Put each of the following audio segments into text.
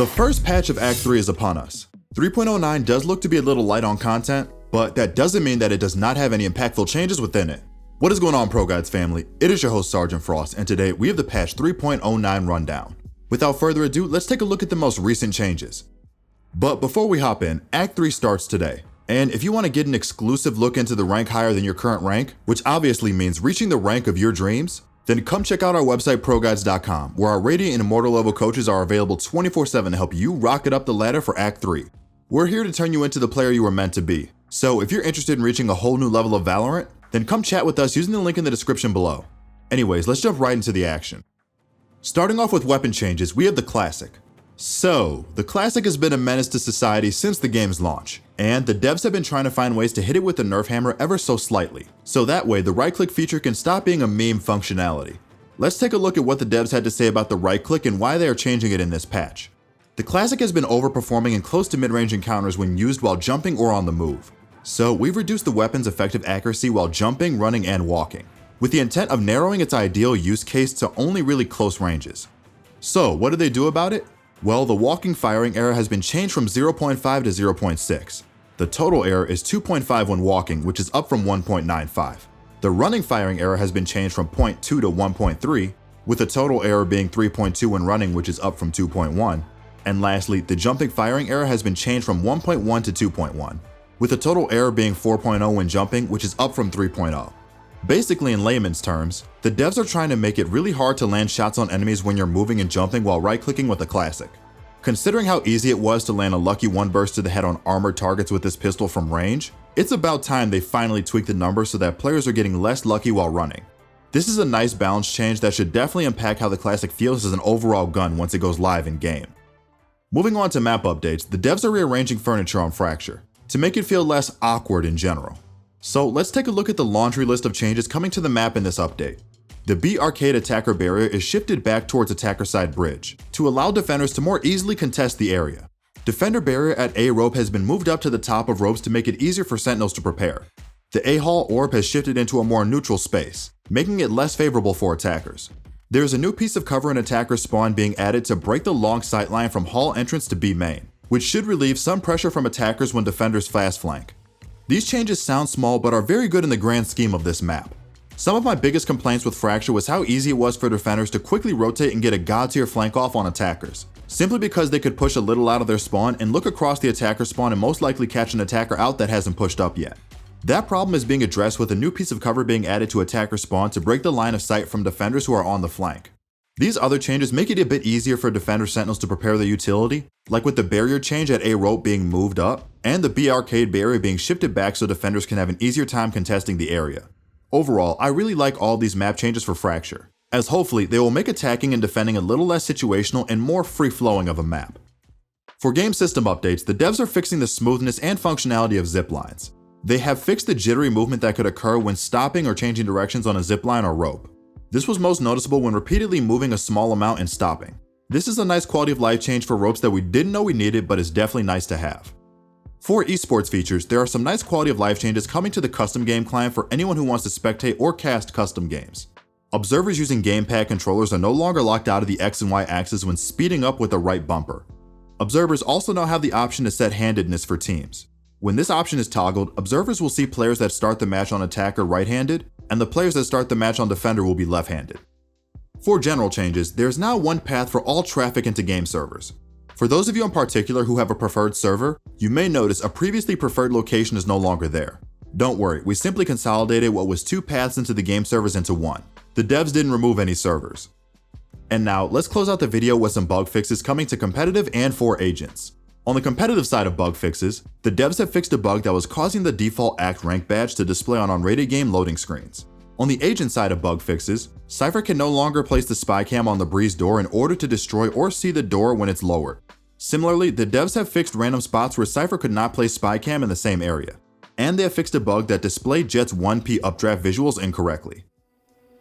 The first patch of Act 3 is upon us. 3.09 does look to be a little light on content, but that doesn't mean that it does not have any impactful changes within it. What is going on, ProGuides family? It is your host Sergeant Frost, and today we have the patch 3.09 rundown. Without further ado, let's take a look at the most recent changes. But before we hop in, Act 3 starts today. And if you want to get an exclusive look into the rank higher than your current rank, which obviously means reaching the rank of your dreams, then come check out our website ProGuides.com, where our Radiant and Immortal level coaches are available 24/7 to help you rocket up the ladder for Act 3. We're here to turn you into the player you were meant to be. So if you're interested in reaching a whole new level of Valorant, then come chat with us using the link in the description below. Anyways, let's jump right into the action. Starting off with weapon changes, we have the Classic. So, the Classic has been a menace to society since the game's launch, and the devs have been trying to find ways to hit it with the Nerf hammer ever so slightly, so that way the right-click feature can stop being a meme functionality. Let's take a look at what the devs had to say about the right-click and why they are changing it in this patch. The Classic has been overperforming in close to mid-range encounters when used while jumping or on the move. So, we've reduced the weapon's effective accuracy while jumping, running, and walking, with the intent of narrowing its ideal use case to only really close ranges. So, what did they do about it? Well, the walking firing error has been changed from 0.5 to 0.6. The total error is 2.5 when walking, which is up from 1.95. The running firing error has been changed from 0.2 to 1.3, with the total error being 3.2 when running, which is up from 2.1. And lastly, the jumping firing error has been changed from 1.1 to 2.1, with the total error being 4.0 when jumping, which is up from 3.0. Basically, in layman's terms, the devs are trying to make it really hard to land shots on enemies when you're moving and jumping while right-clicking with the Classic. Considering how easy it was to land a lucky one burst to the head on armored targets with this pistol from range, it's about time they finally tweak the numbers so that players are getting less lucky while running. This is a nice balance change that should definitely impact how the Classic feels as an overall gun once it goes live in game. Moving on to map updates, the devs are rearranging furniture on Fracture to make it feel less awkward in general. So let's take a look at the laundry list of changes coming to the map in this update. The B arcade attacker barrier is shifted back towards attacker side bridge to allow defenders to more easily contest the area. Defender barrier at A rope has been moved up to the top of ropes to make it easier for sentinels to prepare. The A hall orb has shifted into a more neutral space, making it less favorable for attackers. There is a new piece of cover in attacker spawn being added to break the long sight line from hall entrance to B main, which should relieve some pressure from attackers when defenders fast flank. These changes sound small but are very good in the grand scheme of this map. Some of my biggest complaints with Fracture was how easy it was for defenders to quickly rotate and get a god tier flank off on attackers, simply because they could push a little out of their spawn and look across the attacker spawn and most likely catch an attacker out that hasn't pushed up yet. That problem is being addressed with a new piece of cover being added to attacker spawn to break the line of sight from defenders who are on the flank. These other changes make it a bit easier for defender sentinels to prepare their utility, like with the barrier change at A rope being moved up, and the B arcade barrier being shifted back so defenders can have an easier time contesting the area. Overall, I really like all these map changes for Fracture, as hopefully they will make attacking and defending a little less situational and more free-flowing of a map. For game system updates, the devs are fixing the smoothness and functionality of ziplines. They have fixed the jittery movement that could occur when stopping or changing directions on a zipline or rope. This was most noticeable when repeatedly moving a small amount and stopping. This is a nice quality of life change for ropes that we didn't know we needed, but is definitely nice to have. For esports features, there are some nice quality of life changes coming to the custom game client for anyone who wants to spectate or cast custom games. Observers using gamepad controllers are no longer locked out of the X and Y axis when speeding up with the right bumper. Observers also now have the option to set handedness for teams. When this option is toggled, observers will see players that start the match on attacker right-handed, and the players that start the match on defender will be left-handed. For general changes, there is now one path for all traffic into game servers. For those of you in particular who have a preferred server, you may notice a previously preferred location is no longer there. Don't worry, we simply consolidated what was two paths into the game servers into one. The devs didn't remove any servers. And now, let's close out the video with some bug fixes coming to competitive and for agents. On the competitive side of bug fixes, the devs have fixed a bug that was causing the default Act rank badge to display on unrated game loading screens. On the agent side of bug fixes, Cypher can no longer place the spy cam on the breeze door in order to destroy or see the door when it's lowered. Similarly, the devs have fixed random spots where Cypher could not place spy cam in the same area. And they have fixed a bug that displayed Jet's 1P updraft visuals incorrectly.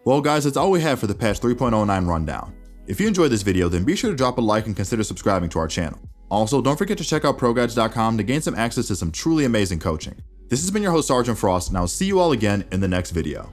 Well guys, that's all we have for the patch 3.09 rundown. If you enjoyed this video, then be sure to drop a like and consider subscribing to our channel. Also, don't forget to check out ProGuides.com to gain some access to some truly amazing coaching. This has been your host Sergeant Frost, and I'll see you all again in the next video.